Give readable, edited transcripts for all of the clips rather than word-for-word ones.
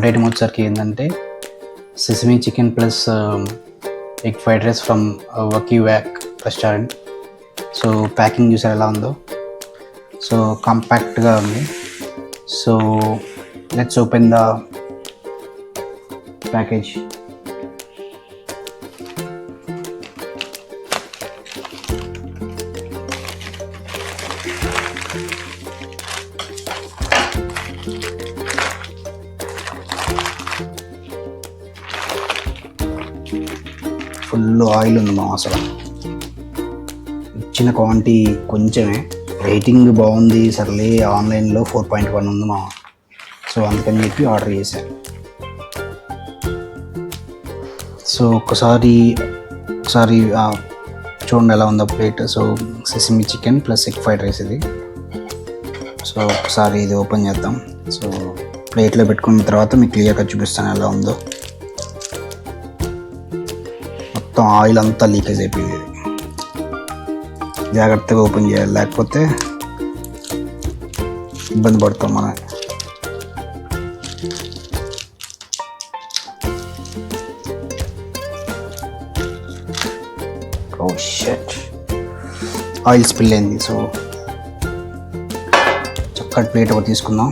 Item వచ్చేసరికి ఏంటంటే sesame chicken plus egg fried rice from Wacky Wack restaurant. So packing చూసారు ఎలా ఉందో, సో కాంపాక్ట్గా ఉంది. So let's open the package. Full oil ఉంది మా అసలు. ఇచ్చిన క్వాంటిటీ కొంచెమే, రేటింగ్ బాగుంది సర్లే, ఆన్లైన్లో 4.1 ఉంది మా. సో అందుకని చెప్పి ఆర్డర్ చేశాను. సో ఒకసారి చూడండి ఎలా ఉందో plate. So sesame chicken plus egg fried rice ఇది. సో ఒకసారి ఇది ఓపెన్ చేద్దాం. సో ప్లేట్లో పెట్టుకున్న తర్వాత మీకు క్లియర్గా చూపిస్తాను ఎలా ఉందో. మొత్తం ఆయిల్ అంతా లీకేజ్ అయిపోయింది. జాగ్రత్తగా ఓపెన్ చేయాలి, లేకపోతే ఇబ్బంది పడతాం మనం. ఓ షట్, ఆయిల్ స్పిల్ అయింది. సో చక్కటి ప్లేట్ ఒకటి తీసుకుందాం.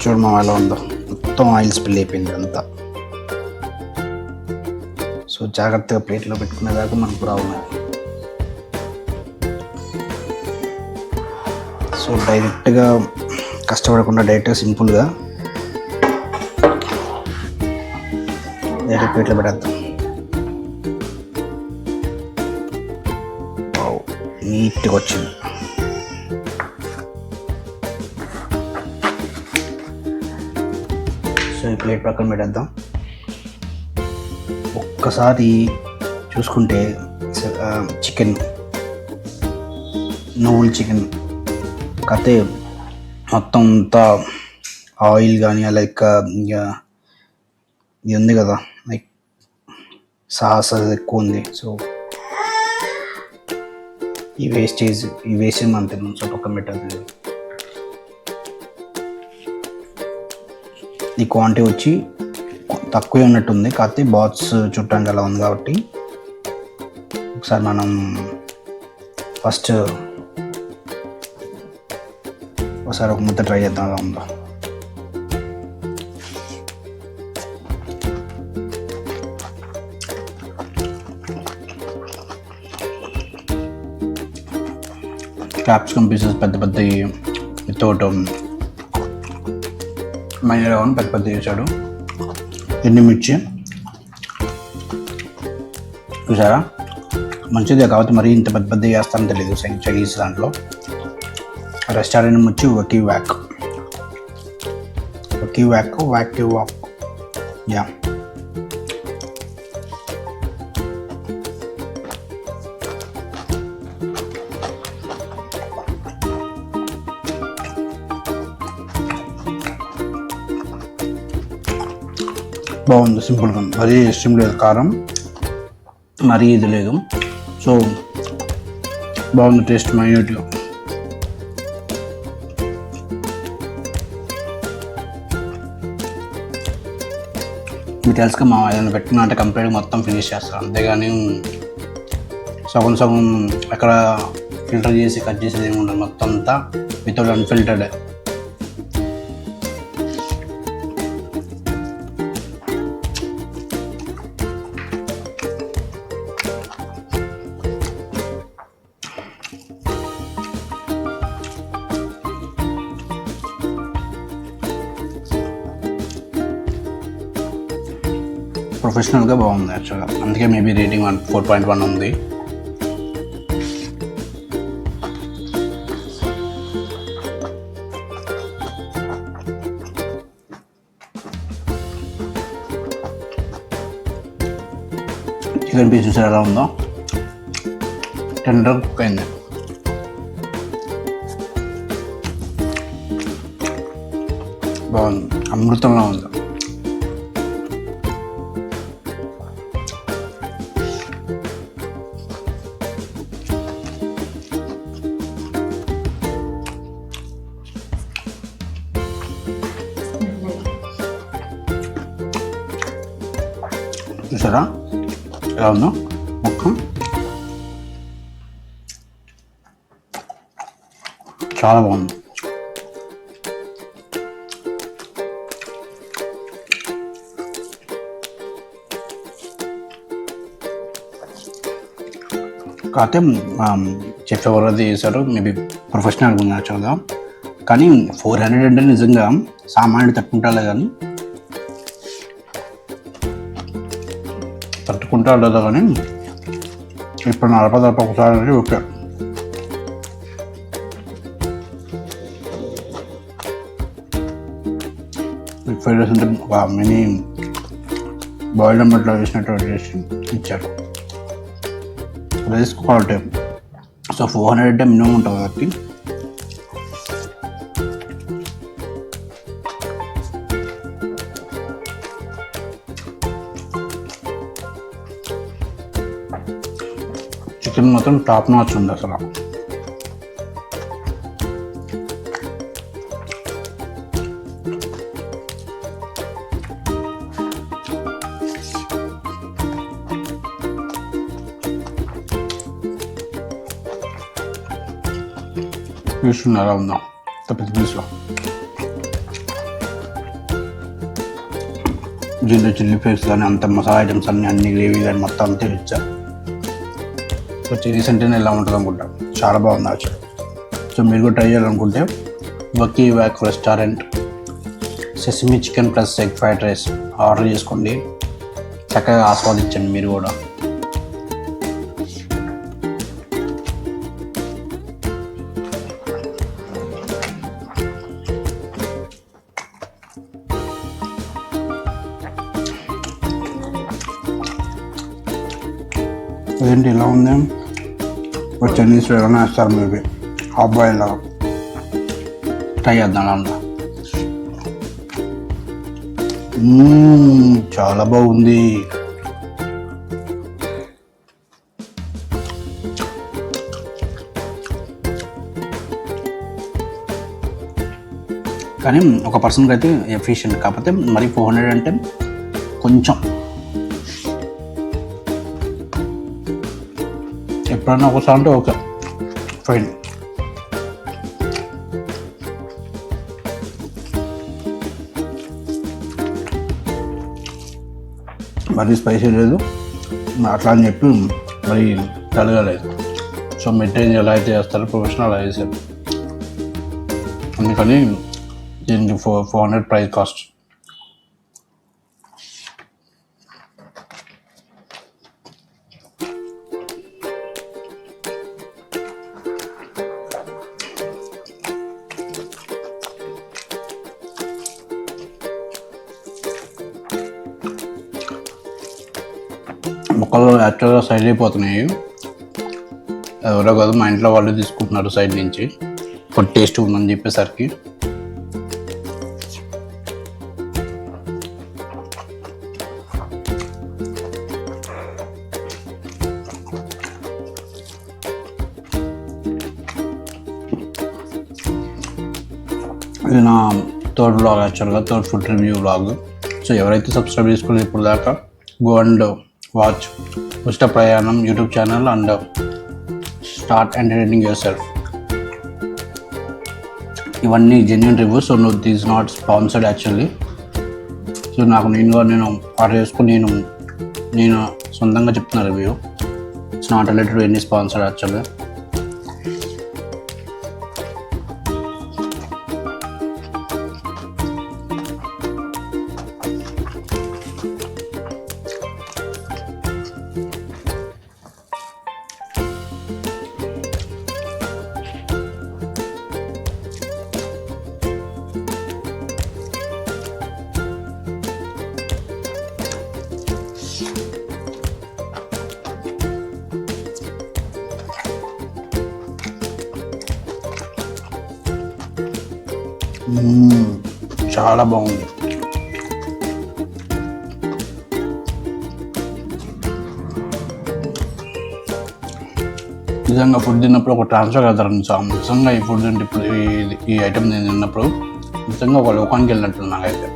చూడమా ఎలా ఉందో, మొత్తం ఆయిల్ స్పిల్ అయిపోయింది అంతా. సో జాగ్రత్తగా ప్లేట్లో పెట్టుకునేదాకా మనకు రావాలి. సో డైరెక్ట్గా కష్టపడకుండా డైరెక్ట్గా సింపుల్గా డైరెక్ట్ ప్లేట్లో పెట్టేద్దాం. నీట్గా వచ్చింది. సో ఈ ప్లేట్ పక్కన పెట్టేద్దాం. ఒక్కసారి చూసుకుంటే చికెన్, నువ్వుల చికెన్ కతే మొత్తం అంతా ఆయిల్ కానీ లైక్ ఇది ఉంది కదా, లైక్ సాస్ అది ఎక్కువ ఉంది. సో ఈ వేస్టేజ్ మనం తిన్నాం. సో పక్కన పెట్టద్దు. ఈ క్వాంటిటీ వచ్చి తక్కువే ఉన్నట్టుంది, కాకపోతే బాట్స్ చుట్టానికి అలా ఉంది కాబట్టి ఒకసారి మనం ఫస్ట్ ఒకసారి ఒక ముద్ద ట్రై చేద్దాం ఎలా ఉందో. క్యాప్సికమ్ పీసెస్ పెద్ద పెద్దవి వితౌట్ మైనర్ అవన్నీ పెద్ద పెద్ద చేశాడు. ఎండుమిర్చి చూసారా, మంచిదే కాబట్టి మరీ ఇంత పెద్ద పెద్ద చేస్తారని తెలియదు చైనీస్ దాంట్లో. రెస్టారెంట్ వచ్చి వకీ వ్యాక్ యా. బాగుంది, సింపుల్గా ఉంది. మరీ ఇష్టం లేదు కారం, మరీ ఇది లేదు. సో బాగుంది టేస్ట్ మైన్యూట్గా. మీకు తెలుసుగా మా ఏదైనా పెట్టిన అంటే కంప్లీట్గా మొత్తం ఫినిష్ చేస్తారు, అంతేగాని సగం సగం అక్కడ ఫిల్టర్ చేసి కట్ చేసేది ఏమి ఉండదు. మొత్తం అంతా వితౌట్ అన్ఫిల్టర్డ్. ప్రొఫెషనల్గా బాగుంది యాక్చువల్గా, అందుకే మేబీ రేటింగ్ 4.1 ఉంది. చికెన్ పీస్ చూసారు ఎలా ఉందో, టెండర్ కుక్ అయింది. బాగుంది, అమృతంగా ఉంది. చూసారా ఎలా ఉందో ముక్క, చాలా బాగుంది. కాకపోతే చెఫ్ ఎవరైతే చేశారో మేబీ ప్రొఫెషనల్గా ఉన్నారు చాలా, కానీ 400 అంటే నిజంగా సామాన్యుడు తట్టుకుంటాలే, కానీ తట్టుకుంటాడు లేదా, కానీ ఇప్పుడు నడపదడప ఒకసారి ఓకే. ఫ్రైడ్ రైస్ అంటే మినీ బాయిల్డ్ అమ్మట్లో వేసినట్టు చేసి ఇచ్చారు. రైస్ క్వాలిటీ సో 400 అంటే మినిమం ఉంటుంది కాబట్టి చికెన్ మాత్రం టాప్ నాచ్ ఉంది అసలు. పీస్ ఎలా ఉందా పెద్ద పీస్లో, దీంట్లో చిల్లీ ఫ్లేక్స్ కానీ అంత మసాలా ఐటమ్స్ అన్ని గ్రేవీ కానీ మొత్తం అంతా ఇచ్చారు. సో చిల్లీస్ అంటేనే ఎలా ఉంటుంది అనుకుంటా, చాలా బాగుంది యాక్చువల్లీ. సో మీరు కూడా ట్రై చేయాలనుకుంటే Wacky Wack restaurant sesame chicken plus egg fried rice order చేసుకోండి, చక్కగా ఆస్వాదించండి మీరు కూడా. ఏంటి ఇలా ఉంది, చైనీస్లో ఏమైనా వేస్తారు మేబీ, హాఫ్ బాయిల్ ట్రై చేద్దాం అలా. చాలా బాగుంది. కానీ ఒక పర్సన్కి అయితే ఎఫిషియెంట్, కాకపోతే మరి 400 అంటే కొంచెం, ఎప్పుడన్నా ఒకసారి అంటే ఓకే ఫైన్. మరి స్పైసీ లేదు అట్లా అని చెప్పి మరి కలగలేదు. సో మెయింటైన్ ఎలా అయితే చేస్తారో ప్రొఫెషనల్ అలా చేశారు, అందుకని దీనికి 400 ప్రైస్ కాస్ట్. ముక్కలు యాక్చువల్గా సైడ్ అయిపోతున్నాయి, ఎవరో కాదు మా ఇంట్లో వాళ్ళు తీసుకుంటున్నారు సైడ్ నుంచి, ఫుడ్ టేస్ట్ ఉందని చెప్పేసరికి. ఇది నా థర్డ్ వ్లాగ్, యాక్చువల్గా third food review vlog. So ఎవరైతే సబ్స్క్రైబ్ చేసుకోలేదు ఇప్పుడు దాకా, go and watch Uchita Prayanam YouTube channel and start entertaining yourself. ఇవన్నీ genuine reviews. So no this not sponsored actually. So నేను ఆర్డర్ చేసుకుని నేను సొంతంగా చెప్తున్న review. It's not related to any sponsored actually. చాలా బాగుంది. నిజంగా ఫుడ్ తిన్నప్పుడు ఒక ట్రాన్స్ఫర్ అవుతారు. నిజంగా ఈ ఫుడ్ తింటే ఇప్పుడు ఈ ఐటెం నేను తిన్నప్పుడు నిజంగా ఒక లోకానికి వెళ్ళినట్టు నాకైతే.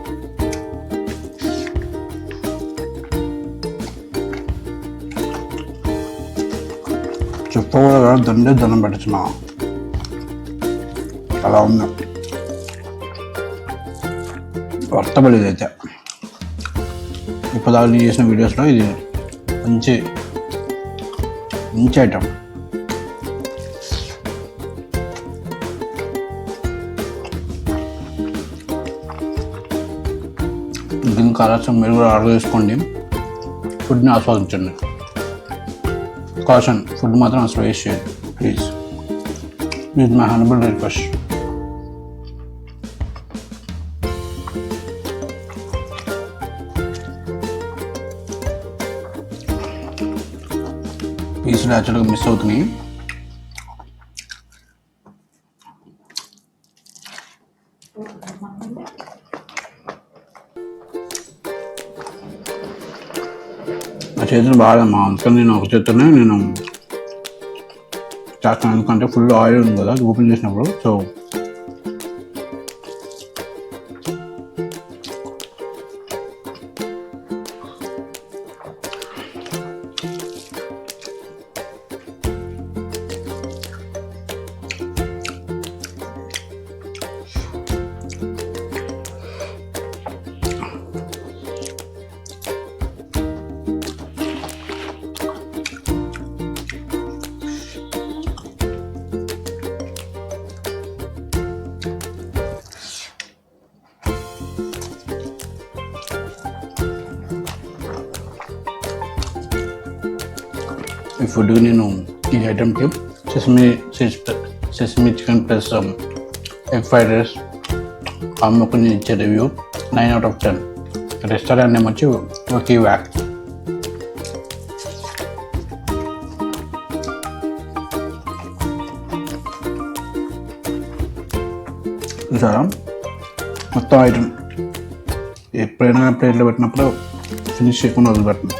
చెప్పకూడదు కదా, దండం పెట్టచ్చున్నా అలా ఉంది. వర్తబుల్ ఇదైతే. ఇప్పుడు నేను చేసిన వీడియోస్లో ఇది మంచి ఐటమ్. దీనికి ఆలస్యం మీరు కూడా ఆర్డర్ చేసుకోండి, ఫుడ్ని ఆస్వాదించండి. కాషన్, ఫుడ్ మాత్రం అసలు వేస్ట్ చేయండి please. Please my honourable request. పీసులు యాక్చువల్గా మిస్ అవుతున్నాయి. నా చేతులు బాగాలేమ్మా, అందుకని నేను ఒక చేతునే చేస్తాను. ఎందుకంటే ఫుల్ ఆయిల్ ఉంది కదా అది ఓపెన్ చేసినప్పుడు. సో ఈ ఫుడ్కి నేను ఈ ఐటెంకి sesame chicken plus egg fried rice అమ్మకు నేను ఇచ్చే రివ్యూ 9/10. రెస్టారెంట్ నేమ్ వచ్చి వకీ వ్యాక్. చూసారా మొత్తం ఐటమ్ ఎప్పుడైనా ప్లేట్లో పెట్టినప్పుడు ఫినిష్ చేయకుండా వదిలిపెట్టండి.